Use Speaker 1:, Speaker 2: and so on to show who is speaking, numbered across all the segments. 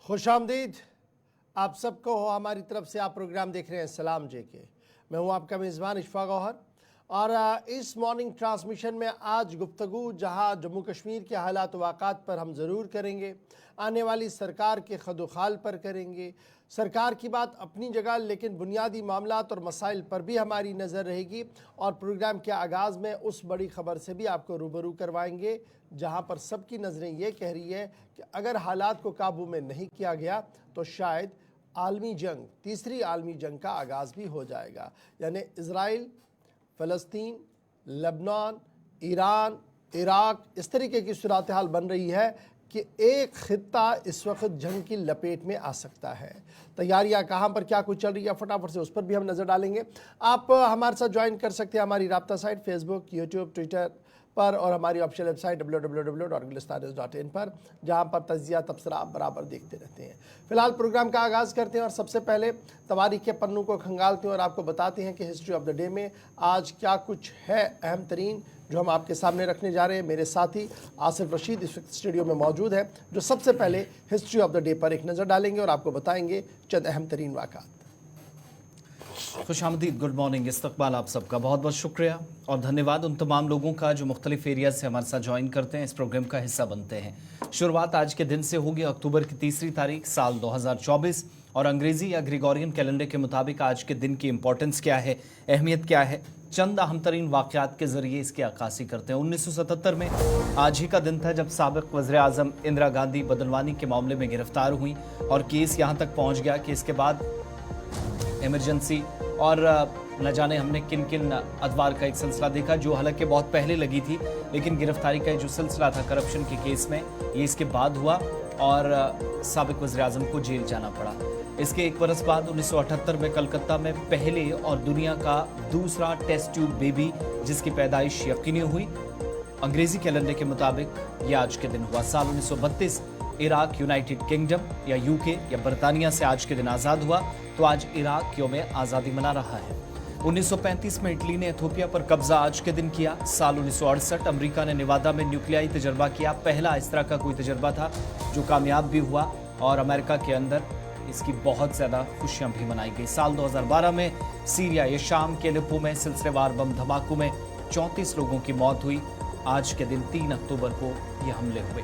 Speaker 1: खुशामदीद आप सबको हो हमारी तरफ से। आप प्रोग्राम देख रहे हैं सलाम जेके। मैं हूं आपका मेज़बान इशफा गौहर और इस मॉर्निंग ट्रांसमिशन में आज गुफ्तगू जहां जम्मू कश्मीर के हालात वाक़ात पर हम ज़रूर करेंगे, आने वाली सरकार के खदोखाल पर करेंगे। सरकार की बात अपनी जगह, लेकिन बुनियादी मामलात और मसाइल पर भी हमारी नज़र रहेगी और प्रोग्राम के आगाज़ में उस बड़ी ख़बर से भी आपको रूबरू करवाएंगे जहां पर सबकी नज़रें ये कह रही है कि अगर हालात को काबू में नहीं किया गया तो शायद आलमी जंग, तीसरी आलमी जंग का आगाज़ भी हो जाएगा। यानी इज़राइल, फ़लस्तीन, लबनान, ईरान, इराक़, इस तरीके की सूरत हाल बन रही है कि एक ख़ित्ता इस वक्त जंग की लपेट में आ सकता है। तैयारियां कहाँ पर क्या कुछ चल रही है, फटाफट से उस पर भी हम नज़र डालेंगे। आप हमारे साथ ज्वाइन कर सकते हैं हमारी राब्ता साइट फेसबुक, यूट्यूब, ट्विटर पर और हमारी ऑफिशियल वेबसाइट www.gulistanews.in पर, जहाँ पर तजिया तबसरा आप बराबर देखते रहते हैं। फिलहाल प्रोग्राम का आगाज़ करते हैं और सबसे पहले तवारीख के पन्नों को खंगालते हैं और आपको बताते हैं कि हिस्ट्री ऑफ द डे में आज क्या कुछ है अहम तरीन जो हम आपके सामने रखने जा रहे हैं। मेरे साथी आसिफ रशीद इस वक्त स्टूडियो में मौजूद है, जो सबसे पहले हिस्ट्री ऑफ द डे पर एक नज़र डालेंगे और आपको बताएंगे चंद अहम तरीन वाक़ात।
Speaker 2: खुशामदीद, गुड मॉर्निंग, इस्तकबाल आप सबका बहुत बहुत शुक्रिया और धन्यवाद उन तमाम लोगों का जो मुख्तलिफ एरिया से हमारे साथ ज्वाइन करते हैं, इस प्रोग्राम का हिस्सा बनते हैं। शुरुआत आज के दिन से होगी, अक्टूबर की 3 तारीख साल 2024 और अंग्रेज़ी या ग्रेगोरियन कैलेंडर के मुताबिक आज के दिन की इंपॉर्टेंस क्या है, अहमियत क्या है, चंद अहम तरीन वाक़यात के ज़रिए इसकी अक्कासी करते हैं। 1977 में आज ही का दिन था जब साबिक़ वज़ीर-ए-आज़म इंदिरा गांधी बदनवानी के मामले में गिरफ्तार हुई और केस यहाँ तक पहुँच गया कि इसके बाद इमरजेंसी और न जाने हमने किन किन अदवार का एक सिलसिला देखा जो हालांकि बहुत पहले लगी थी, लेकिन गिरफ्तारी का जो सिलसिला था करप्शन के केस में, ये इसके बाद हुआ और साबिक़ वज़ीर-ए-आज़म को जेल जाना पड़ा। इसके एक बरस बाद 1978 में कलकत्ता में पहले और दुनिया का दूसरा टेस्ट ट्यूब बेबी जिसकी पैदाइश यकीनी हुई। अंग्रेज़ी कैलेंडर के मुताबिक ये आज के दिन हुआ। साल 1932 इराक़ यूनाइटेड किंगडम या यूके या बरतानिया से आज के दिन आज़ाद हुआ, तो आज इराक़ यौम आज़ादी मना रहा है। 1935 में इटली ने इथोपिया पर कब्जा आज के दिन किया। साल 1968 अमेरिका ने नेवादा में न्यूक्लियाई तजर्बा किया। पहला इस तरह का कोई तजर्बा था जो कामयाब भी हुआ और अमेरिका के अंदर इसकी बहुत ज़्यादा खुशियाँ भी मनाई गई। साल 2012 में सीरिया या शाम के अलेप्पो में सिलसिलेवार बम धमाकों में 34 लोगों की मौत हुई। आज के दिन 3 अक्टूबर को ये हमले हुए।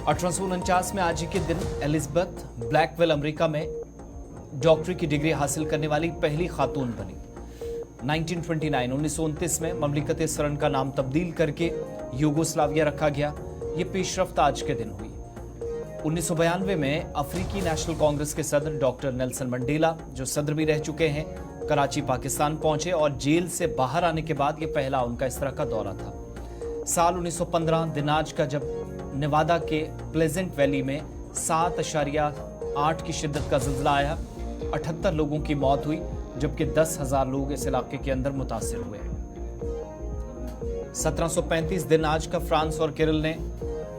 Speaker 2: 1849 में आज ही के दिन एलिज़ाबेथ ब्लैकवेल अमेरिका में डॉक्टरी की डिग्री हासिल करने वाली पहली खातून बनी। 1929 में ममलिकत सरन का नाम तब्दील करके यूगोस्लाविया रखा गया। ये पेशरफ्त आज के दिन हुई। 1992 में अफ्रीकी नेशनल कांग्रेस के सदर डॉक्टर नेल्सन मंडेला, जो सदर भी रह चुके हैं, कराची पाकिस्तान पहुंचे और जेल से बाहर आने के बाद ये पहला उनका इस तरह का दौरा था। साल 1915 दिन आज का जब नेवादा के प्लेजेंट वैली में 7.8 की शिद्दत का ज़िल्ज़िला आया, 78 लोगों की मौत हुई जबकि 10,000 लोग इस इलाके के अंदर मुतासिर हुए। 1735 दिन आज का फ्रांस और केरल ने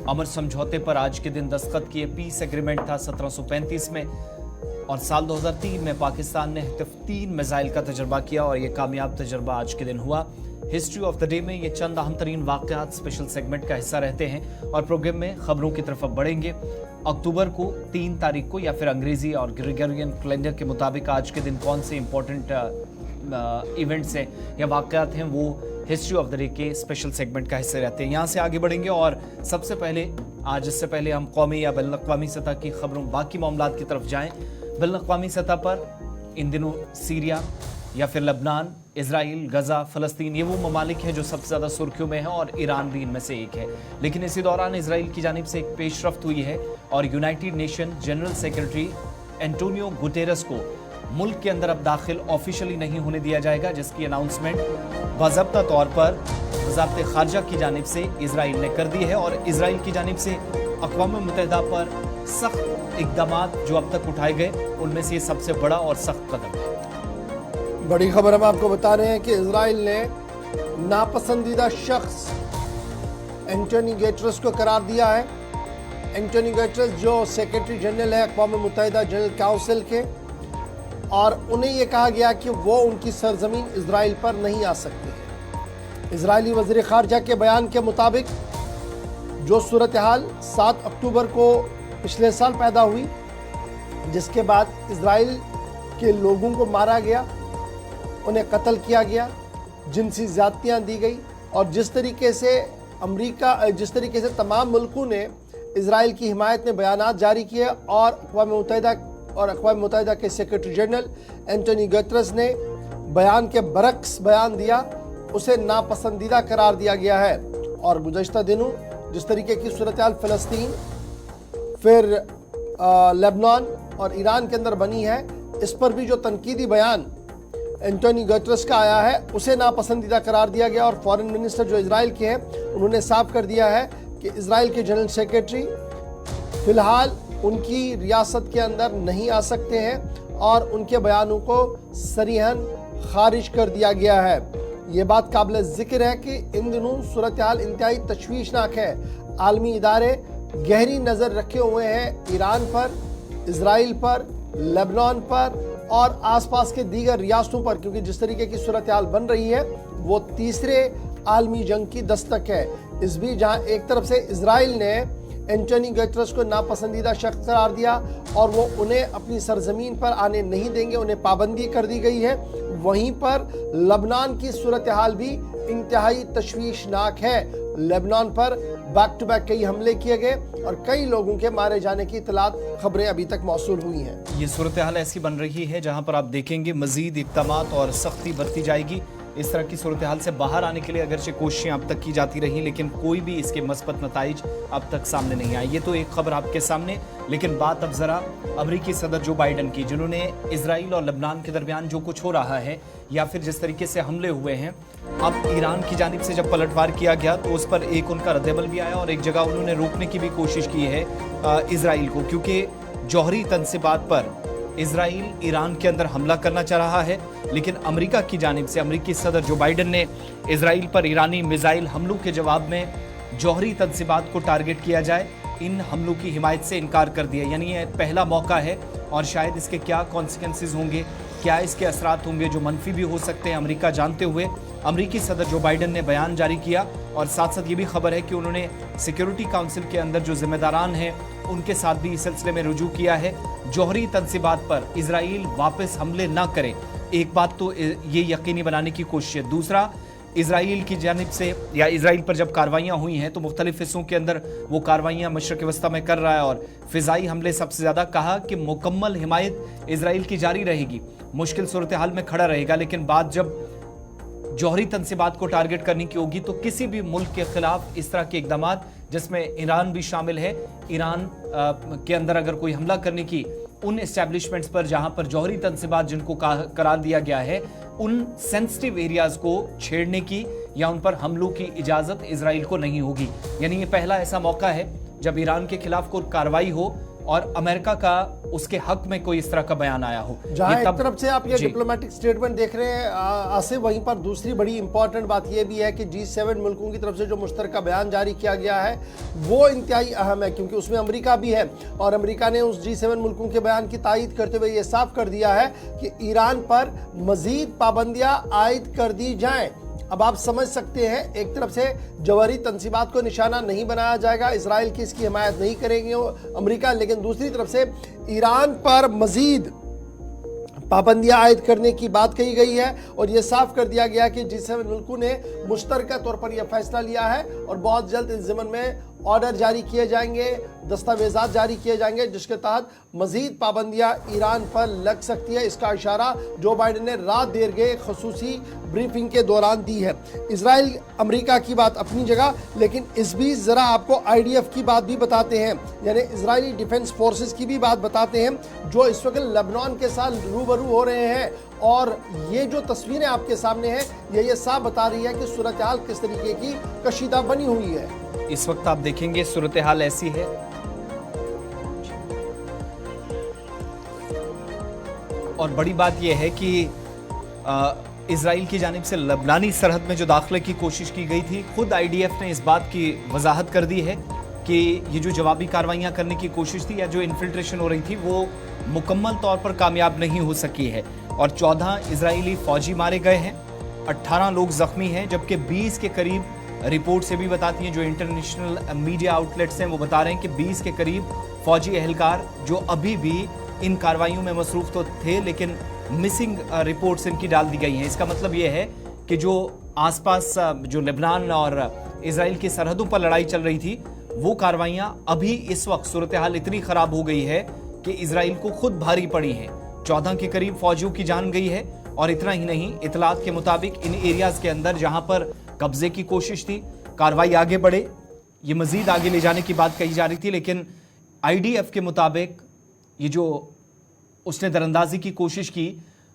Speaker 2: अमर समझौते पर आज के दिन दस्तखत किए। पीस एग्रीमेंट था 1735 में और साल 2003 में पाकिस्तान ने F-3 मिसाइल का तजर्बा किया और यह कामयाब तजर्बा आज के दिन हुआ। हिस्ट्री ऑफ द डे में ये चंद अहम तरीन वाक़यात स्पेशल सेगमेंट का हिस्सा रहते हैं और प्रोग्राम में खबरों की तरफ अब बढ़ेंगे। अक्टूबर को 3 तारीख को या फिर अंग्रेजी और ग्रेगोरियन कैलेंडर के मुताबिक आज के दिन कौन से इंपॉर्टेंट इवेंट्स हैं या वाक़यात हैं, वो हिस्ट्री ऑफ द डे के स्पेशल सेगमेंट का हिस्सा रहते हैं। यहाँ से आगे बढ़ेंगे और सबसे पहले आज इससे पहले हम कौमी या बैनुल-अक़वामी सतह की खबरों, बाकी मामलात की तरफ जाएँ। बैनुल-अक़वामी सतह पर इन दिनों सीरिया या फिर लबनान, इज़राइल, गज़ा, फ़लस्तीन, ये वो ममालिक हैं जो सबसे ज़्यादा सुर्खियों में हैं और ईरान भी इनमें से एक है। लेकिन इसी दौरान इज़राइल की जानिब से एक पेशरफ्त हुई है और United nation general secretary Antonio Guterres को मुल्क के अंदर अब दाखिल ऑफिशियली नहीं होने दिया जाएगा, जिसकी अनाउंसमेंट बाज़ाब्ता तौर पर वज़ारत ख़ारजा की जानिब से इज़राइल ने कर दी है और इज़राइल की जानिब से अक़वाम मुत्तहिदा पर सख्त इक़दामात जो अब तक उठाए गए, उनमें से ये सबसे बड़ा और सख्त कदम है।
Speaker 1: बड़ी खबर हम आपको बता रहे हैं कि इजराइल ने नापसंदीदा शख्स एंटोनी गुटेरस को करार दिया है। एंटोनी गुटेरस जो सेक्रेटरी जनरल है अक़वाम मुत्तहिदा जनरल काउंसिल के, और उन्हें यह कहा गया कि वो उनकी सरजमीन इजराइल पर नहीं आ सकती। इजरायली वज़ीर ख़ारजा के बयान के मुताबिक जो सूरत हाल 7 अक्टूबर को पिछले साल पैदा हुई जिसके बाद इजराइल के लोगों को मारा गया, उन्हें कत्ल किया गया, जिनसी ज्यादतियाँ दी गई और जिस तरीके से तमाम मुल्कों ने इजराइल की हिमायत में बयानात जारी किए और अक़वाम मुत्तहिदा के सेक्रेटरी जनरल एंटोनी गुतेरेस ने बयान के बरक्स बयान दिया, उसे नापसंदीदा करार दिया गया है। और गुज़श्ता दिनों जिस तरीके की सूरत-ए-हाल फ़लस्तीन, फिर लेबनान और ईरान के अंदर बनी है, इस पर भी जो तनकीदी बयान एंटोनी गुतेरेस का आया है उसे नापसंदीदा करार दिया गया। और फॉरेन मिनिस्टर जो इजराइल के हैं उन्होंने साफ कर दिया है कि इजराइल के जनरल सेक्रेटरी फिलहाल उनकी रियासत के अंदर नहीं आ सकते हैं और उनके बयानों को सरीहन खारिज कर दिया गया है। ये बात काबिल जिक्र है कि इन दिनों सूरत-ए-हाल इंतहाई तशवीशनाक है। आलमी इदारे गहरी नज़र रखे हुए हैं ईरान पर, इजराइल पर, लेबनान पर और आसपास के दीगर रियासतों पर, क्योंकि जिस तरीके की सूरत-ए-हाल बन रही है वो तीसरे आलमी जंग की दस्तक है। इस बीच जहां एक तरफ से इजराइल ने एंटोनी गुतेरेस को नापसंदीदा शख्स करार दिया और वो उन्हें अपनी सरजमीन पर आने नहीं देंगे, उन्हें पाबंदी कर दी गई है, वहीं पर लेबनान की सूरत-ए-हाल भी इंतहाई तशवीशनाक है। लेबनान पर बैक टू बैक कई हमले किए गए और कई लोगों के मारे जाने की इतलात खबरें अभी तक मौसूल हुई हैं।
Speaker 2: ये सूरत-ए-हाल ऐसी बन रही है जहां पर आप देखेंगे मजीद इक़दामात और सख्ती बरती जाएगी। इस तरह की सूरत-ए-हाल से बाहर आने के लिए अगरचे कोशिशें अब तक की जाती रहीं, लेकिन कोई भी इसके मस्बत नताइज अब तक सामने नहीं आए। ये तो एक खबर आपके सामने, लेकिन बात अब ज़रा अमरीकी सदर जो बाइडन की, जिन्होंने इजराइल और लेबनान के दरमियान जो कुछ हो रहा है या फिर जिस तरीके से हमले हुए हैं, अब ईरान की जानिब से जब पलटवार किया गया तो उस पर एक उनका रद्दअमल भी आया और एक जगह उन्होंने रोकने की भी कोशिश की है इजराइल को, क्योंकि जौहरी तनसीबात पर इजराइल ईरान के अंदर हमला करना चाह रहा है। लेकिन अमेरिका की जानिब से अमेरिकी सदर जो बाइडन ने इजराइल पर ईरानी मिसाइल हमलों के जवाब में जौहरी तनसीबात को टारगेट किया जाए, इन हमलों की हिमायत से इनकार कर दिया। यानी ये पहला मौका है और शायद इसके क्या कॉन्सिक्वेंसेस होंगे, क्या इसके असरात होंगे जो मनफी भी हो सकते हैं, अमेरिका जानते हुए अमेरिकी सदर जो बाइडन ने बयान जारी किया। और साथ साथ ये भी खबर है कि उन्होंने सिक्योरिटी काउंसिल के अंदर जो जिम्मेदारान हैं उनके साथ भी इस सिलसिले में रुजू किया है, जौहरी तनसीबात पर इजराइल वापस हमले ना करे। एक बात तो ये यकीनी बनाने की कोशिश है। दूसरा, इजराइल की जानिब से या इजराइल पर जब कार्रवाइयाँ हुई हैं तो मुख्तलिफ हिस्सों के अंदर वो कार्रवाइयाँ मशरक़ वस्ता में कर रहा है और फ़िज़ाई हमले सबसे ज़्यादा, कहा कि मुकम्मल हिमायत इजराइल की जारी रहेगी, मुश्किल सूरत हाल में खड़ा रहेगा। लेकिन बात जब जौहरी तनसीबात को टारगेट करने की होगी तो किसी भी मुल्क के खिलाफ इस तरह के इक़दामात, जिसमें ईरान भी शामिल है, ईरान के अंदर अगर कोई हमला करने की उन एस्टैब्लिशमेंट्स पर जहां पर जौहरी तनसीबात जिनको करार दिया गया है, उन सेंसिटिव एरियाज को छेड़ने की या उन पर हमलों की इजाजत इजराइल को नहीं होगी। यानी ये पहला ऐसा मौका है जब ईरान के खिलाफ कोई कार्रवाई हो और अमेरिका का उसके हक में कोई इस तरह का बयान आया हो।
Speaker 1: जहां एक तरफ से आप ये डिप्लोमेटिक स्टेटमेंट देख रहे हैं आसिफ, वहीं पर दूसरी बड़ी इंपॉर्टेंट बात ये भी है कि G7 मुल्कों की तरफ से जो मुश्तरका बयान जारी किया गया है वो इंतहाई अहम है, क्योंकि उसमें अमेरिका भी है और अमेरिका ने उस G7 मुल्कों के बयान की तायीद करते हुए ये साफ कर दिया है कि ईरान पर मजीद पाबंदियां आयद कर दी जाएं। अब आप समझ सकते हैं, एक तरफ से जौहरी तनसीबात को निशाना नहीं बनाया जाएगा, इजराइल की इसकी हिमायत नहीं करेंगे अमेरिका, लेकिन दूसरी तरफ से ईरान पर मजीद पाबंदियां आयद करने की बात कही गई है और यह साफ कर दिया गया कि G7 मुल्कों ने मुश्तरका तौर पर यह फैसला लिया है और बहुत जल्द इस ज़मन में ऑर्डर जारी किए जाएंगे, दस्तावेजात जारी किए जाएंगे जिसके तहत मजीद पाबंदियां ईरान पर लग सकती है। इसका इशारा जो बाइडन ने रात देर गए खसूसी ब्रीफिंग के दौरान दी है। इजराइल अमेरिका की बात अपनी जगह, लेकिन इस बीच ज़रा आपको IDF की बात भी बताते हैं, यानी इजरायली डिफेंस फोर्सेस की भी बात बताते हैं जो इस वक्त लेबनान के साथ रूबरू हो रहे हैं। और ये जो तस्वीरें आपके सामने हैं ये साफ बता रही है कि सूरत हाल किस तरीके की कशीदा बनी हुई है।
Speaker 2: इस वक्त आप देखेंगे सूरत हाल ऐसी है, और बड़ी बात यह है कि इजराइल की जानिब से लबनानी सरहद में जो दाखिले की कोशिश की गई थी, खुद IDF ने इस बात की वजाहत कर दी है कि ये जो जवाबी कार्रवाइयाँ करने की कोशिश थी या जो इन्फिल्ट्रेशन हो रही थी वो मुकम्मल तौर पर कामयाब नहीं हो सकी है और 14 इजरायली फौजी मारे गए हैं, 18 लोग जख्मी हैं, जबकि 20 के करीब रिपोर्ट से भी बताती हैं, जो इंटरनेशनल मीडिया आउटलेट्स हैं वो बता रहे हैं कि 20 के करीब फौजी एहलकार जो अभी भी इन कार्रवाइयों में मसरूफ तो थे, लेकिन मिसिंग रिपोर्ट्स इनकी डाल दी गई हैं। इसका मतलब ये है कि जो आसपास जो लेबनान और इजराइल की सरहदों पर लड़ाई चल रही थी, वो कार्रवाइयां अभी इस वक्त सूरत हाल इतनी खराब हो गई है कि इजराइल को खुद भारी पड़ी है। 14 के करीब फौजियों की जान गई है। और इतना ही नहीं, इतलात के मुताबिक इन एरियाज के अंदर जहां पर कब्जे की कोशिश थी, कार्रवाई आगे बढ़े, ये मजीद आगे ले जाने की बात कही जा रही थी, लेकिन आईडीएफ के मुताबिक ये जो उसने दरअंदाजी की कोशिश की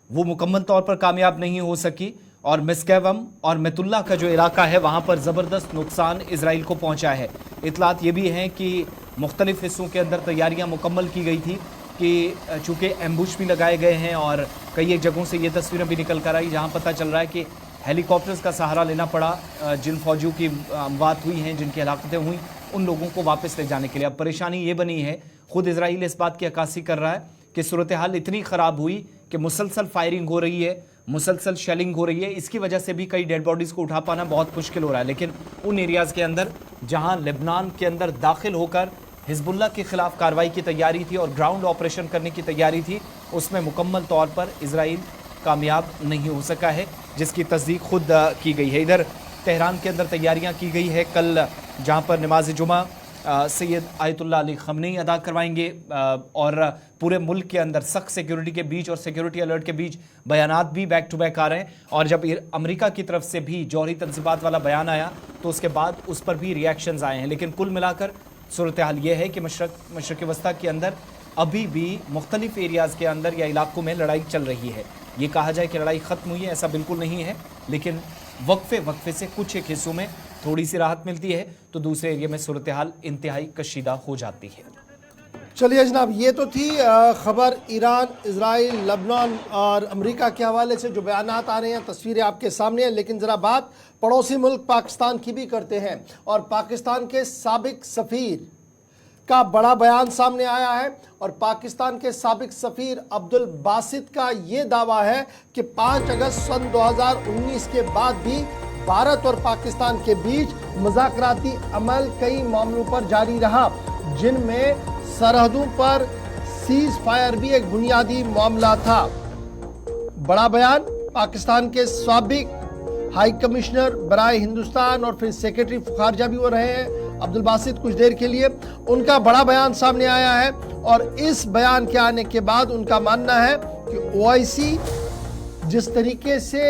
Speaker 2: वो मुकम्मल तौर पर कामयाब नहीं हो सकी। और मिस्केवम और मेतुल्ला का जो इलाका है वहाँ पर ज़बरदस्त नुकसान इजराइल को पहुँचा है। इतलात ये भी हैं कि मुख्तलिफ हिस्सों के अंदर तैयारियाँ मुकम्मल की गई थी कि चूँकि एम्बुश भी लगाए गए हैं, और कई एक जगहों से ये तस्वीरें भी निकल कर आई जहाँ पता चल रहा है कि हेलीकॉप्टर्स का सहारा लेना पड़ा जिन फौजियों की अमवात हुई हैं, जिनकी हलाकतें हुई, उन लोगों को वापस ले जाने के लिए। अब परेशानी ये बनी है, खुद इजराइल इस बात की अक्कासी कर रहा है कि सूरत हाल इतनी ख़राब हुई कि मुसलसल फायरिंग हो रही है, मुसलसल शेलिंग हो रही है। इसकी वजह से भी कई डेड बॉडीज़ को उठा पाना बहुत मुश्किल हो रहा है। लेकिन उन एरियाज़ के अंदर जहां लेबनान के अंदर दाखिल होकर हिजबुल्लाह के खिलाफ कार्रवाई की तैयारी थी और ग्राउंड ऑपरेशन करने की तैयारी थी, उसमें मुकम्मल तौर पर इजराइल कामयाब नहीं हो सका है, जिसकी तस्दीक खुद की गई है। इधर तेहरान के अंदर तैयारियां की गई है। कल जहां पर नमाज जुमा सैयद आयतुल्लाह अली खमनेई अदा करवाएंगे, और पूरे मुल्क के अंदर सख्त सिक्योरिटी के बीच और सिक्योरिटी अलर्ट के बीच बयानात भी बैक टू बैक आ रहे हैं। और जब अमेरिका की तरफ से भी जौहरी तंजीबात वाला बयान आया तो उसके बाद उस पर भी रिएक्शंस आए हैं। लेकिन कुल मिलाकर सूरत हाल ये है कि मशरक़ वस्ता के अंदर अभी भी मुख्तलिफ एरियाज़ के अंदर या इलाकों में लड़ाई चल रही है। ये कहा जाए कि लड़ाई ख़त्म हुई है, ऐसा बिल्कुल नहीं है, लेकिन वक्फे से कुछ एक हिस्सों में थोड़ी सी राहत मिलती है तो दूसरे एरिया में सूरत हाल इंतहाई कशीदा हो जाती है।
Speaker 1: चलिए जनाब, ये तो थी खबर ईरान, इजराइल, लेबनान और अमेरिका के हवाले से जो बयानात आ रहे हैं, तस्वीरें आपके सामने हैं। लेकिन ज़रा बात पड़ोसी मुल्क पाकिस्तान की भी करते हैं, और पाकिस्तान के साबिक सफ़ीर का बड़ा बयान सामने आया है। और पाकिस्तान के साबिक सफ़ीर अब्दुल बासित का ये दावा है कि 5 अगस्त सन 2019 के बाद भी भारत और पाकिस्तान के बीच मुज़ाकराती अमल कई मामलों पर जारी रहा, जिनमें सरहदों पर सीज फायर भी एक बुनियादी मामला था। बड़ा बयान पाकिस्तान के साबिक हाई कमिश्नर बराए हिंदुस्तान और फिर सेक्रेटरी खारजा भी हो रहे हैं अब्दुल बासित कुछ देर के लिए, उनका बड़ा बयान सामने आया है। और इस बयान के आने के बाद उनका मानना है कि ओआईसी जिस तरीके से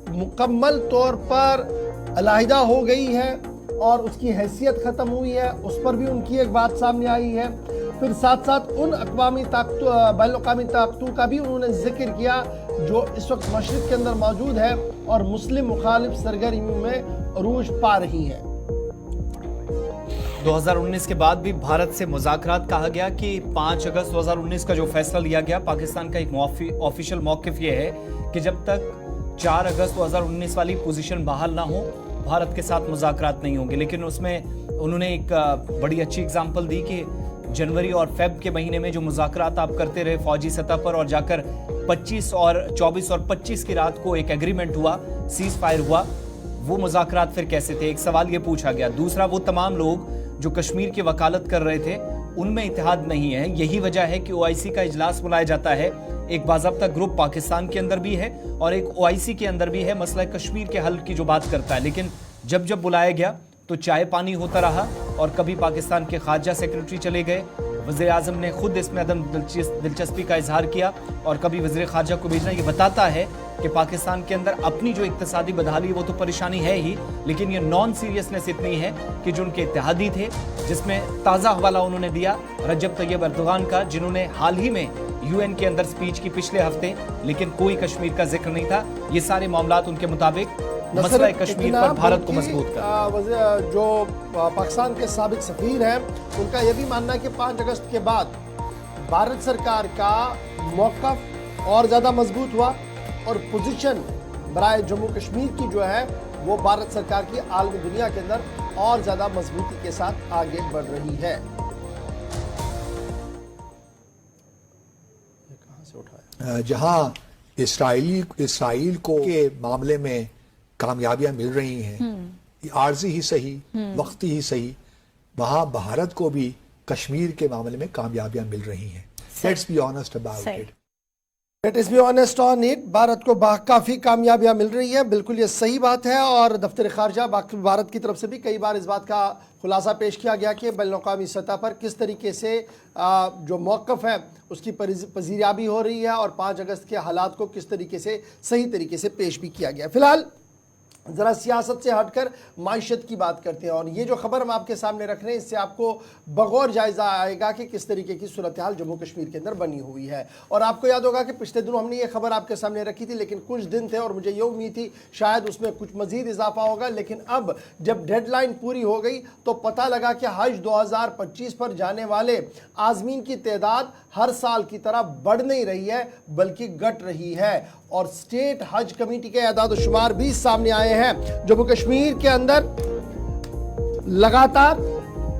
Speaker 1: मुकम्मल तौर पर अलहदा हो गई है और उसकी हैसियत ख़त्म हुई है, उस पर भी उनकी एक बात सामने आई है। फिर साथ साथ उन अक़वामी ताकतों, बैनुल-अक़वामी ताकतों का भी उन्होंने जिक्र किया जो इस वक्त मशरिक़ के अंदर मौजूद है और मुस्लिम मुखालिफ सरगर्मियों में अरूज पा रही हैं।
Speaker 2: 2019 के बाद भी भारत से मुज़ाकरात कहा गया कि 5 अगस्त 2019 का जो फैसला लिया गया, पाकिस्तान का एक ऑफिशियल मौक़िफ़ ये है कि जब तक 4 अगस्त 2019 वाली पोजीशन बहाल ना हो, भारत के साथ मुज़ाकरात नहीं होंगे। लेकिन उसमें उन्होंने एक बड़ी अच्छी एग्जांपल दी कि जनवरी और फेब के महीने में जो मुज़ाकरात आप करते रहे फौजी सतह पर, और जाकर 24 और 25 की रात को एक एग्रीमेंट हुआ, सीज फायर हुआ, वो मुज़ाकरात फिर कैसे थे, एक सवाल ये पूछा गया। दूसरा, वो तमाम लोग जो कश्मीर की वकालत कर रहे थे उनमें इत्तेहाद नहीं है। यही वजह है कि ओआईसी का इजलास बुलाया जाता है। एक बाज़ाब्ता ग्रुप पाकिस्तान के अंदर भी है और एक ओआईसी के अंदर भी है, मसला कश्मीर के हल की जो बात करता है। लेकिन जब जब बुलाया गया तो चाय पानी होता रहा, और कभी पाकिस्तान के खारजा सेक्रेटरी चले गए, वज़ीर आज़म ने खुद इसमें अदम दिलचस्पी का इजहार किया, और कभी वज़ीर खारजा को भेजना। ये बताता है कि पाकिस्तान के अंदर अपनी जो इक्तिसादी बदहाली वो तो परेशानी है ही, लेकिन ये नॉन सीरियसनेस इतनी है कि जो उनके इत्तेहादी थे, जिसमें ताज़ा हवाला उन्होंने दिया रजब तैयब एर्दोगान का, जिन्होंने हाल ही में यूएन के अंदर स्पीच की पिछले हफ्ते, लेकिन कोई कश्मीर का जिक्र नहीं था। ये सारे मामलात उनके मुताबिक मसला कश्मीर पर भारत को मजबूत कर।
Speaker 1: जो पाकिस्तान के साबिक सफ़ीर हैं, उनका यह भी मानना है कि 5 अगस्त के बाद भारत सरकार का मौक़िफ़ और ज़्यादा मजबूत हुआ और पोजीशन बराए जम्मू कश्मीर की जो है वो भारत सरकार की आलमी दुनिया के अंदर और ज़्यादा मजबूती के साथ आगे बढ़ रही है।
Speaker 3: जहां इसराइल को के मामले में कामयाबियां मिल रही हैं, आर्जी ही सही, वक्ती ही सही, वहां भारत को भी कश्मीर के मामले में कामयाबियां मिल रही हैं। Let's be honest about
Speaker 4: सही।
Speaker 3: it.
Speaker 1: लेट इस be honest on it, Bharat को काफ़ी कामयाबियां मिल रही है, बिल्कुल ये सही बात है। और दफ्तर खारजा भारत की तरफ से भी कई बार इस बात का खुलासा पेश किया गया कि बैनुल-अक़वामी सतह पर किस तरीके से जो मौक़िफ़ है उसकी पजीराबी हो रही है और 5 अगस्त के हालात को किस तरीके से सही तरीके से पेश भी किया गया। फ़िलहाल ज़रा सियासत से हटकर माइशत की बात करते हैं और ये जो खबर हम आपके सामने रख रहे हैं इससे आपको बगौर जायज़ा आएगा कि किस तरीके की सूरत हाल जम्मू कश्मीर के अंदर बनी हुई है। और आपको याद होगा कि पिछले दिनों हमने ये खबर आपके सामने रखी थी, लेकिन कुछ दिन थे और मुझे ये उम्मीद थी शायद उसमें कुछ मज़ीद इजाफा होगा, लेकिन अब जब डेडलाइन पूरी हो गई तो पता लगा कि हज 2025 पर जाने वाले आज़मीन की तादाद हर साल की तरह बढ़ नहीं रही है बल्कि घट रही है। और स्टेट हज कमेटी के अदाद शुमार भी सामने आए हैं। जम्मू कश्मीर के अंदर लगातार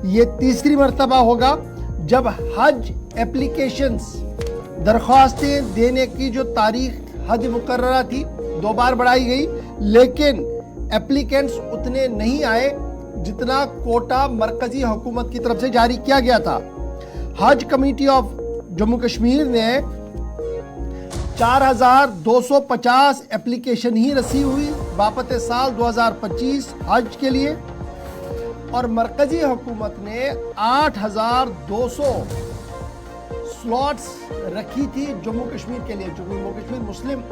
Speaker 1: ये तीसरी मर्तबा होगा जब हज एप्लीकेशंस दरख्वास्तें देने की जो तारीख हद मुकर्ररा थी 2 बार बढ़ाई गई, लेकिन एप्लीकेंट्स उतने नहीं आए जितना कोटा मरकजी हुकूमत की तरफ से जारी किया गया था। हज कमेटी ऑफ जम्मू कश्मीर ने 4250 एप्लीकेशन ही रसी हुई बापत साल 2025 हज के लिए, और मरकजी हुकूमत ने 8200 स्लॉट्स रखी थी जम्मू कश्मीर के लिए। जम्मू कश्मीर मुस्लिम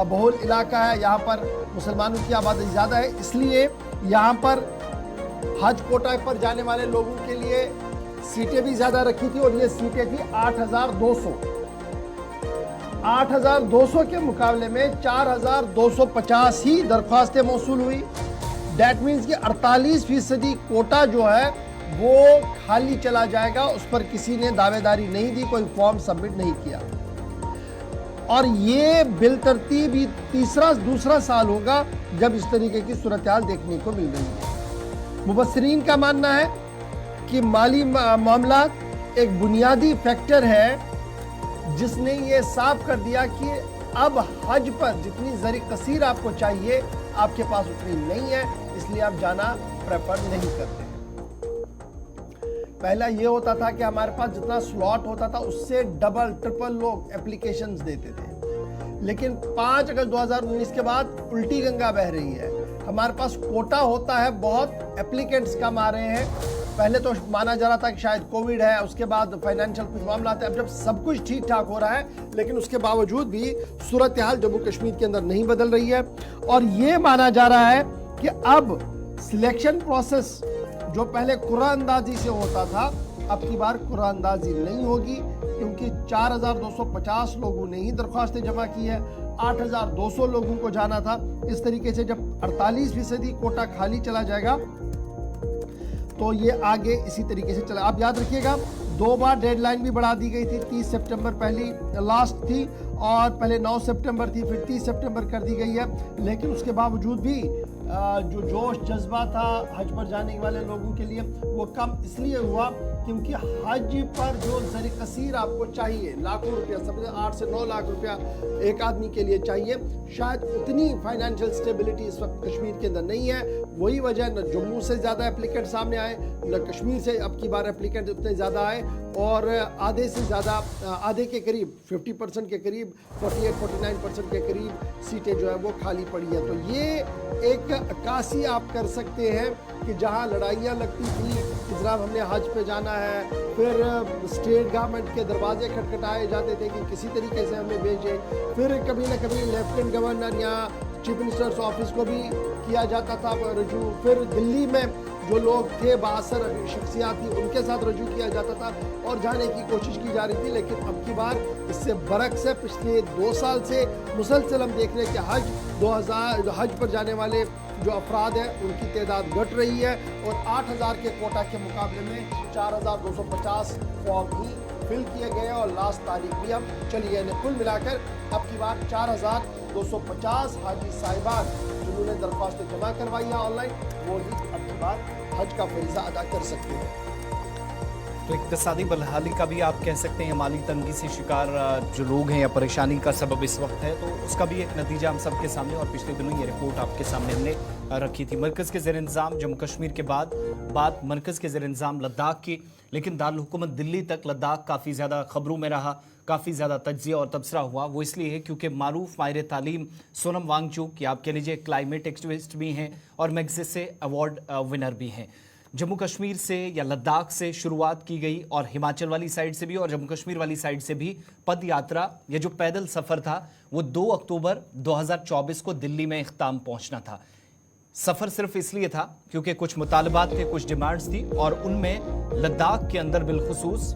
Speaker 1: बहुल इलाका है, यहाँ पर मुसलमानों की आबादी ज़्यादा है, इसलिए यहाँ पर हज कोटा पर जाने वाले लोगों के लिए सीटें भी ज़्यादा रखी थी और ये सीटें थी 8200। 8200 के मुकाबले में 4250 ही दरख्वास्तें मौसूल हुई। डैट मीन्स कि 48% कोटा जो है वो खाली चला जाएगा, उस पर किसी ने दावेदारी नहीं दी, कोई फॉर्म सबमिट नहीं किया। और ये बिलतरतीब ही दूसरा साल होगा जब इस तरीके की सूरत हाल देखने को मिल रही है। मुबस्सिरीन का मानना है कि माली मामला एक बुनियादी फैक्टर है जिसने ये साफ कर दिया कि अब हज पर जितनी ज़री कसीर आपको चाहिए आपके पास उतनी नहीं है, इसलिए आप जाना प्रेफर नहीं करते। पहला ये होता था कि हमारे पास जितना स्लॉट होता था उससे डबल ट्रिपल लोग एप्लीकेशंस देते थे, लेकिन 5 अगस्त 2019 के बाद उल्टी गंगा बह रही है। हमारे पास कोटा होता है, बहुत एप्लीकेंट्स कम आ रहे हैं। पहले तो माना जा रहा था कि शायद कोविड है, उसके बाद फाइनेंशियल कुछ मामला थे। अब जब सब कुछ ठीक ठाक हो रहा है, लेकिन उसके बावजूद भी सूरत हाल जम्मू कश्मीर के अंदर नहीं बदल रही है। और ये माना जा रहा है कि अब सिलेक्शन प्रोसेस जो पहले कुरानंदाजी से होता था, अब की बार कुरानंदाजी नहीं होगी, क्योंकि 4250 लोगों ने ही दरख्वास्तें जमा की है, 8200 लोगों को जाना था। इस तरीके से जब 48% कोटा खाली चला जाएगा तो ये आगे इसी तरीके से चला। आप याद रखिएगा 2 बार डेडलाइन भी बढ़ा दी गई थी। 30 सितंबर पहली लास्ट थी और पहले 9 सितंबर थी, फिर 30 सितंबर कर दी गई है। लेकिन उसके बावजूद भी जो जोश जज्बा था हज पर जाने वाले लोगों के लिए वो कम इसलिए हुआ क्योंकि हज पर जो ज़री कसीर आपको चाहिए, लाखों रुपया, समझे 8 से 9 लाख रुपया एक आदमी के लिए चाहिए, शायद उतनी फाइनेंशियल स्टेबिलिटी इस वक्त कश्मीर के अंदर नहीं है। वही वजह न जम्मू से ज़्यादा एप्लीकेंट सामने आए, न कश्मीर से अब की बार एप्लीकेंट उतने ज़्यादा आए, और आधे से ज़्यादा, आधे के करीब 50% के करीब 48-49% के करीब सीटें जो है वो खाली पड़ी है। तो ये एक अक्कासी आप कर सकते हैं कि जहां लड़ाइयाँ लगती थी कि जनाब हमने हज पे जाना है, फिर स्टेट गवर्नमेंट के दरवाजे खटखटाए जाते थे कि किसी तरीके से हमें भेजें, फिर कभी ना कभी लेफ्टिनेंट गवर्नर या चीफ मिनिस्टर्स ऑफिस को भी किया जाता था रजू, फिर दिल्ली में जो लोग थे बासर शख्सियात थी उनके साथ रजू किया जाता था और जाने की कोशिश की जा रही थी। लेकिन अब की बार इससे बरक्स है, पिछले 2 साल से मुसलसल हम देख रहे हैं कि हज पर जाने वाले जो अफराद हैं उनकी तादाद घट रही है और 8000 के कोटा के मुकाबले में 4250 फॉर्म ही फिल किए गए और लास्ट तारीख भी हम चली गए। कुल मिलाकर अब की बार 4250 हाजी साहिबान जिन्होंने दरख्वास्तें जमा करवाई है ऑनलाइन, वो ही अब की बार हज का फरीज़ा अदा कर सकते हैं।
Speaker 2: इक्तिसादी बदहाली का भी आप कह सकते हैं, माली तंगी से शिकार जो लोग हैं या परेशानी का सबब इस वक्त है, तो उसका भी एक नतीजा हम सबके सामने, और पिछले दिनों ये रिपोर्ट आपके सामने हमने रखी थी। मरकज़ के ज़ेर इंतज़ाम जम्मू कश्मीर के बाद बात मरकज़ के ज़ेर इंतज़ाम लद्दाख की, लेकिन दारुल हुकूमत दिल्ली तक लद्दाख काफ़ी ज़्यादा खबरों में रहा, काफ़ी ज़्यादा तज्ज़िया और तबसरा हुआ। वो इसलिए है क्योंकि मारूफ माहिर तालीम सोनम वांगचुक, या आप कह लीजिए क्लाइमेट एक्टिविस्ट भी हैं और मैग्सेसे अवार्ड विनर भी हैं। जम्मू कश्मीर से या लद्दाख से शुरुआत की गई और हिमाचल वाली साइड से भी और जम्मू कश्मीर वाली साइड से भी पद यात्रा या जो पैदल सफ़र था वो 2 अक्टूबर 2024 को दिल्ली में इख्ताम पहुंचना था। सफ़र सिर्फ इसलिए था क्योंकि कुछ मुतालबात थे, कुछ डिमांड्स थी, और उनमें लद्दाख के अंदर बिलखुसूस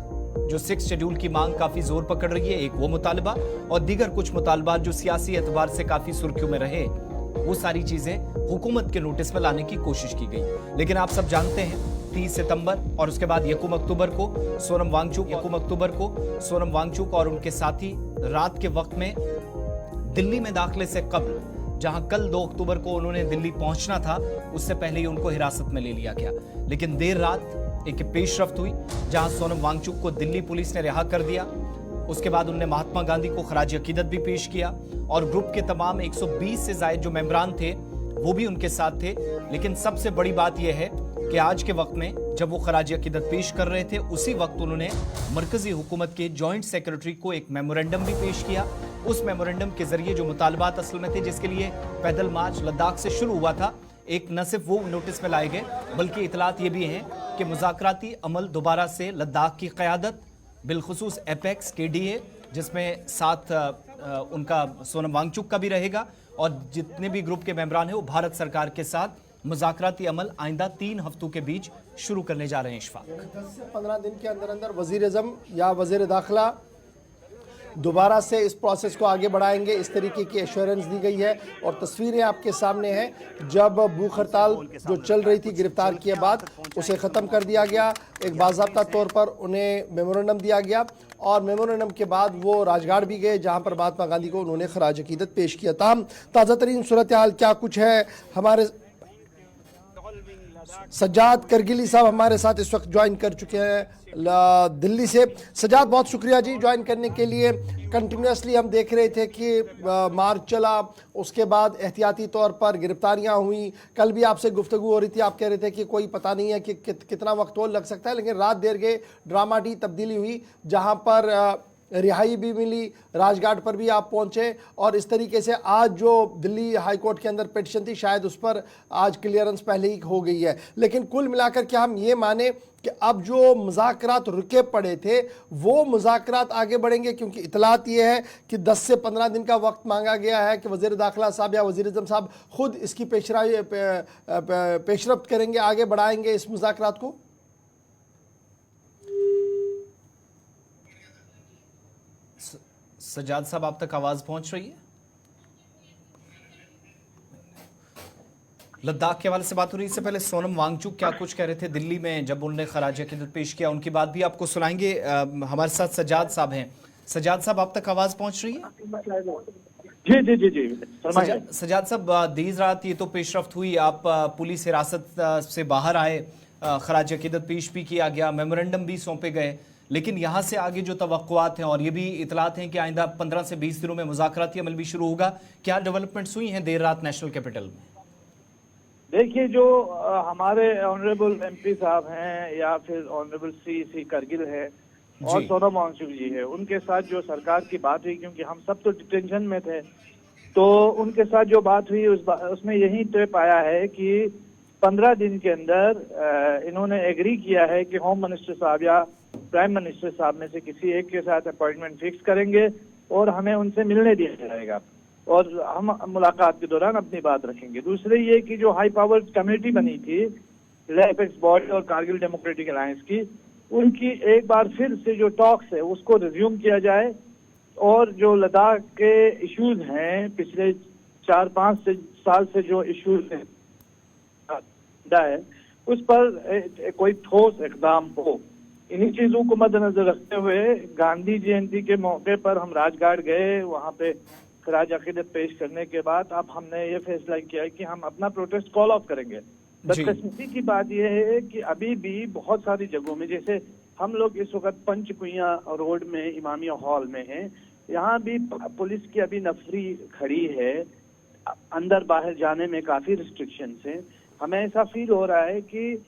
Speaker 2: जो 6 शेड्यूल की मांग काफ़ी जोर पकड़ रही है, एक वो मुतालबा, और दीगर कुछ मुतालबात जो सियासी एतबार से काफ़ी सुर्खियों में रहे, वो सारी चीज़ें हुकूमत के नोटिस में लाने की कोशिश की गई। लेकिन आप सब जानते हैं 30 सितंबर और उसके बाद यकूम अक्टूबर को सोनम वांगचुक और उनके साथी रात के वक्त में दिल्ली में दाखिले से कबल, जहां कल 2 अक्टूबर को उन्होंने दिल्ली पहुंचना था, उससे पहले ही उनको हिरासत में ले लिया गया। लेकिन देर रात एक पेशरफ्त हुई जहां सोनम वांगचुक को दिल्ली पुलिस ने रिहा कर दिया। उसके बाद उन्होंने महात्मा गांधी को खराज अकीदत भी पेश किया और ग्रुप के तमाम 120 से जायद जो मेंबरान थे वो भी उनके साथ थे। लेकिन सबसे बड़ी बात यह है कि आज के वक्त में जब वो खराज अकीदत पेश कर रहे थे, उसी वक्त उन्होंने मरकजी हुकूमत के जॉइंट सेक्रेटरी को एक मेमोरेंडम भी पेश किया। उस मेमोरेंडम के जरिए जो मुतालबात असल में थे, जिसके लिए पैदल मार्च लद्दाख से शुरू हुआ था, एक न सिर्फ वो नोटिस में लाए गए बल्कि इतलात ये भी हैं कि मुज़ाकराती अमल दोबारा से लद्दाख की क़यादत, बिलखुसूस एपेक्स KDA जिसमें साथ उनका सोनम वांगचुक का भी रहेगा, और जितने भी ग्रुप के मेंबरान हैं वो भारत सरकार के साथ मुज़ाकराती अमल आइंदा 3 हफ्तों के बीच शुरू करने जा रहे हैं। इशफाक,
Speaker 1: 10 से 15 दिन के अंदर अंदर वज़ीर आज़म या वज़ीर दाखिला दोबारा से इस प्रोसेस को आगे बढ़ाएंगे, इस तरीके की एश्योरेंस दी गई है। और तस्वीरें आपके सामने हैं, जब भूख हड़ताल जो चल रही थी गिरफ्तार किए बाद, उसे ख़त्म कर दिया गया। एक बाज़ाब्ता तौर पर उन्हें मेमोरेंडम दिया गया और मेमोरेंडम के बाद वो राजघाट भी गए, जहां पर महात्मा गांधी को उन्होंने खराज अकीदत पेश किया। ताहम ताज़ा तरीन सूरत हाल क्या कुछ है, हमारे सज्जाद करगिली साहब हमारे साथ इस वक्त ज्वाइन कर चुके हैं दिल्ली से। सज्जाद, बहुत शुक्रिया जी ज्वाइन करने के लिए। कंटिन्यूसली हम देख रहे थे कि मार्च चला, उसके बाद एहतियाती तौर पर गिरफ्तारियां हुई। कल भी आपसे गुफ्तगू हो रही थी, आप कह रहे थे कि कोई पता नहीं है कि कितना वक्त और लग सकता है, लेकिन रात देर गए ड्रामाटी तब्दीली हुई, जहां पर रिहाई भी मिली, राजघाट पर भी आप पहुंचे, और इस तरीके से आज जो दिल्ली हाई कोर्ट के अंदर पिटीशन थी, शायद उस पर आज क्लियरेंस पहले ही हो गई है। लेकिन कुल मिलाकर क्या हम ये माने कि अब जो मुज़ाकरात रुके पड़े थे वो मुज़ाकरात आगे बढ़ेंगे? क्योंकि इतलात ये है कि 10 से 15 दिन का वक्त मांगा गया है कि वज़ीर दाखिला साहब या वज़ीर आज़म साहब खुद इसकी पेशरफ्त करेंगे, आगे बढ़ाएंगे इस मुज़ाकरात को।
Speaker 2: सज्जाद साहब, आप तक आवाज पहुंच रही है? लद्दाख के हवाले से बात हो रही है। इससे पहले सोनम वांगचुक क्या कुछ कह रहे थे दिल्ली में जब उन्होंने खराज अकीदत पेश किया, उनकी बात भी आपको सुनाएंगे। हमारे साथ सज्जाद साहब हैं। सज्जाद साहब, आप तक आवाज पहुंच रही है?
Speaker 4: जी जी जी जी।
Speaker 2: सज्जाद साहब, देर रात ये तो पेशरफ्त हुई, आप पुलिस हिरासत से बाहर आए, खराज अकीदत पेश भी किया गया, मेमोरेंडम भी सौंपे गए, लेकिन यहाँ से आगे जो तवक्कुआत हैं और ये भी इतलात हैं कि आइंदा 15 से 20 दिनों में मुज़ाकराती अमल भी शुरू होगा, क्या डेवलपमेंट्स हुई हैं देर रात नेशनल कैपिटल में?
Speaker 4: देखिए, जो हमारे ऑनरेबल MP साहब हैं या फिर ऑनरेबल CC करगिल है और सोनम वांगचुक जी है, उनके साथ जो सरकार की बात हुई, क्योंकि हम सब तो डिटेंशन में थे, तो उनके साथ जो बात हुई उसमें यही तय पाया है कि 15 दिन के अंदर इन्होंने एग्री किया है कि होम मिनिस्टर साहब या प्राइम मिनिस्टर साहब में से किसी एक के साथ अपॉइंटमेंट फिक्स करेंगे और हमें उनसे मिलने दिया जाएगा और हम मुलाकात के दौरान अपनी बात रखेंगे। दूसरे ये कि जो हाई पावर कमेटी बनी थी एपेक्स बॉडी और कारगिल डेमोक्रेटिक अलायंस की, उनकी एक बार फिर से जो टॉक्स है उसको रिज्यूम किया जाए और जो लद्दाख के इश्यूज हैं, पिछले 4-5 साल से जो इश्यूज है उस पर कोई ठोस इकदाम हो। इन्हीं चीजों को मद्देनजर रखते हुए गांधी जयंती के मौके पर हम राजघाट गए, वहां पे खराज अकीदत पेश करने के बाद अब हमने ये फैसला किया कि हम अपना प्रोटेस्ट कॉल ऑफ करेंगे। बदकिस्मती की बात यह है कि अभी भी बहुत सारी जगहों में, जैसे हम लोग इस वक्त पंचकुइया रोड में इमामिया हॉल में हैं। यहाँ भी पुलिस की अभी नफरी खड़ी है, अंदर बाहर जाने में काफी रिस्ट्रिक्शन है। हमें ऐसा फील हो रहा है कि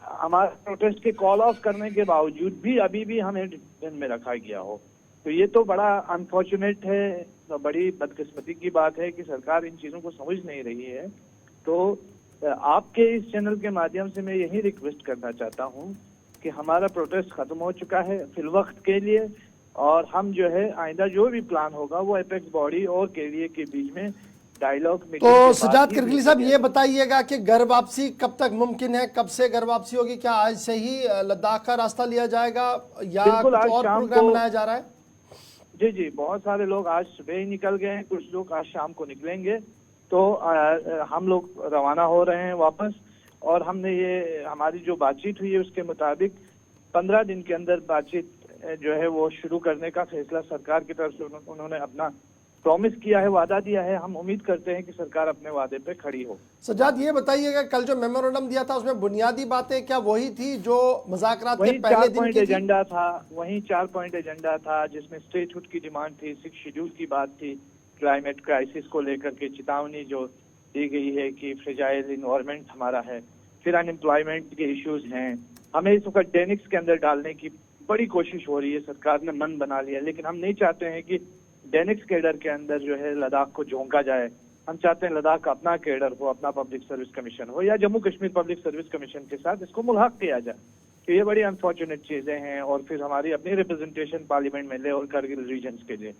Speaker 4: हमारे प्रोटेस्ट के कॉल ऑफ करने के बावजूद भी अभी भी हमें डिटेंशन में रखा गया हो, तो ये तो बड़ा अनफॉर्चुनेट है, तो बड़ी बदकिस्मती की बात है कि सरकार इन चीजों को समझ नहीं रही है। तो आपके इस चैनल के माध्यम से मैं यही रिक्वेस्ट करना चाहता हूँ कि हमारा प्रोटेस्ट खत्म हो चुका है फिलवक्त के लिए, और हम जो है आइंदा जो भी प्लान होगा वो एपेक्स बॉडी और केडीए के बीच में डायलॉग में।
Speaker 1: तो सजाद करगिली साहब ये बताइएगा कि घर वापसी कब तक मुमकिन है, कब से घर वापसी होगी? क्या आज से ही लद्दाख का रास्ता लिया जाएगा या कुछ और प्रोग्राम बनाया जा रहा है?
Speaker 4: जी जी, बहुत सारे लोग आज सुबह ही निकल गए हैं, कुछ लोग आज शाम को निकलेंगे। तो हम लोग रवाना हो रहे हैं वापस, और हमने ये हमारी जो बातचीत हुई है उसके मुताबिक 15 दिन के अंदर बातचीत जो है वो शुरू करने का फैसला सरकार की तरफ से उन्होंने अपना प्रॉमिस किया है, वादा दिया है। हम उम्मीद करते हैं कि सरकार अपने वादे पे खड़ी हो।
Speaker 1: सजाद ये बताइएगा, कल जो मेमोरेंडम दिया था उसमें बुनियादी बातें क्या वही थी जो मुज़ाकरात के पहले दिन की थी?
Speaker 4: एजेंडा था, वही 4 पॉइंट एजेंडा था, जिसमें स्टेटहुड की डिमांड थी, 6 शेड्यूल की बात थी, क्लाइमेट क्राइसिस को लेकर के चेतावनी जो दी गई है कि फ्रेजाइल इन्वायरमेंट हमारा है, फिर अनएम्प्लॉयमेंट के इश्यूज हैं। हमें इस वक्त डेनिक्स के अंदर डालने की बड़ी कोशिश हो रही है, सरकार ने मन बना लिया, लेकिन हम नहीं चाहते हैं कि डेनिक्स कैडर के अंदर जो है लद्दाख को झोंका जाए। हम चाहते हैं लद्दाख का अपना कैडर हो, अपना पब्लिक सर्विस कमीशन हो, या Jammu Kashmir public service commission के साथ इसको मुल्हाक किया जाए। तो ये बड़ी अनफॉर्चुनेट चीजें हैं, और फिर हमारी अपनी रिप्रेजेंटेशन पार्लियामेंट में ले और करगिल रीजन के लिए।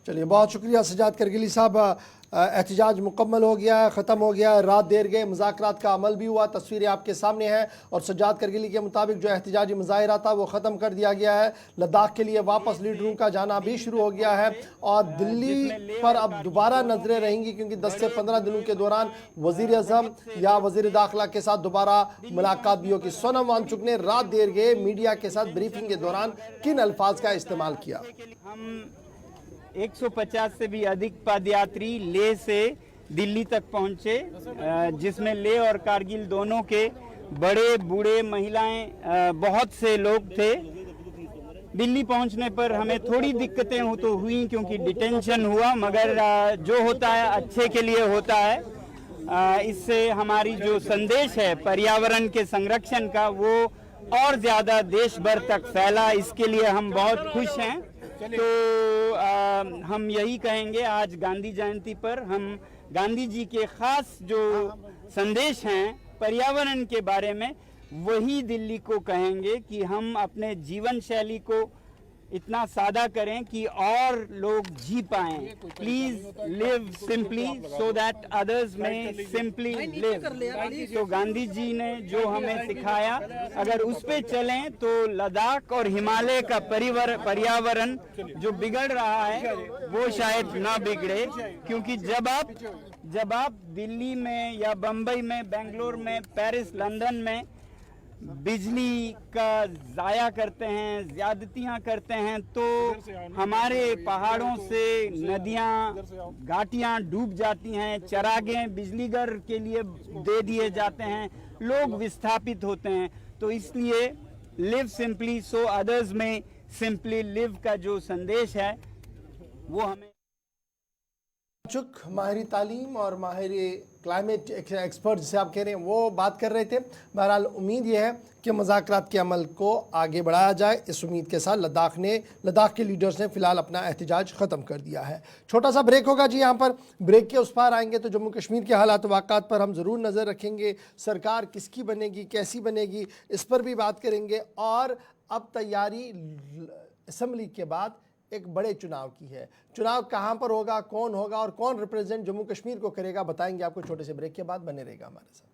Speaker 1: चलिए, बहुत शुक्रिया सजाद करगिली साहब। एहतजाज मुकम्मल हो गया है, ख़त्म हो गया है, रात देर गए, मुज़ाकरात का अमल भी हुआ, तस्वीरें आपके सामने हैं। और सजाद करगिली के मुताबिक जो एहतजाजी मुज़ाहिरा था वो ख़त्म कर दिया गया है। लद्दाख के लिए वापस लीडरों का जाना भी शुरू हो गया है, और दिल्ली पर अब दोबारा नजरें रहेंगी, क्योंकि 10 से 15 दिनों के दौरान वज़ीर आज़म या वज़ीर दाखिला के साथ दोबारा मुलाकात भी होगी। सोनम वांगचुक ने रात देर गए मीडिया के साथ ब्रीफिंग के दौरान किन अल्फाज का इस्तेमाल किया?
Speaker 5: 150 से भी अधिक पदयात्री लेह से दिल्ली तक पहुंचे, जिसमें लेह और कारगिल दोनों के बड़े बूढ़े महिलाएं बहुत से लोग थे। दिल्ली पहुंचने पर हमें थोड़ी दिक्कतें तो हुई, क्योंकि डिटेंशन हुआ, मगर जो होता है अच्छे के लिए होता है। इससे हमारी जो संदेश है पर्यावरण के संरक्षण का वो और ज्यादा देश भर तक फैला, इसके लिए हम बहुत खुश हैं। तो हम यही कहेंगे, आज गांधी जयंती पर हम गांधी जी के खास जो संदेश हैं पर्यावरण के बारे में वही दिल्ली को कहेंगे कि हम अपने जीवन शैली को इतना सादा करें कि और लोग जी पाएं। Please live simply so that others में सिंपली लिव। तो गांधी जी ने जो हमें सिखाया, अगर उस पे चलें तो लद्दाख और हिमालय का पर्यावरण जो बिगड़ रहा है वो शायद ना बिगड़े। क्योंकि जब आप दिल्ली में या बम्बई में, बेंगलोर में, पेरिस, लंदन में बिजली का जाया करते हैं, ज्यादतियां करते हैं, तो हमारे पहाड़ों से नदियां, घाटियां डूब जाती हैं, चरागे बिजलीघर के लिए दे दिए जाते हैं, लोग विस्थापित होते हैं। तो इसलिए लिव सिंपली सो अदर्स में सिंपली लिव का जो संदेश है वो हमें
Speaker 1: चुक माहिर तालीम और माहिर क्लाइमेट एक्सपर्ट जिसे आप कह रहे हैं वो बात कर रहे थे। बहरहाल उम्मीद यह है कि मुज़ाकरात के अमल को आगे बढ़ाया जाए। इस उम्मीद के साथ लद्दाख के लीडर्स ने फिलहाल अपना एहतजाज ख़त्म कर दिया है। छोटा सा ब्रेक होगा जी, यहाँ पर ब्रेक के उस पार आएंगे तो जम्मू कश्मीर के हालात वाक़ात पर हम ज़रूर नज़र रखेंगे। सरकार किसकी बनेगी, कैसी बनेगी, इस पर भी बात करेंगे। और अब तैयारी असम्बली के बाद एक बड़े चुनाव की है। चुनाव कहां पर होगा, कौन होगा और कौन रिप्रेजेंट जम्मू कश्मीर को करेगा, बताएंगे आपको छोटे से ब्रेक के बाद। बने रहेगा हमारे साथ।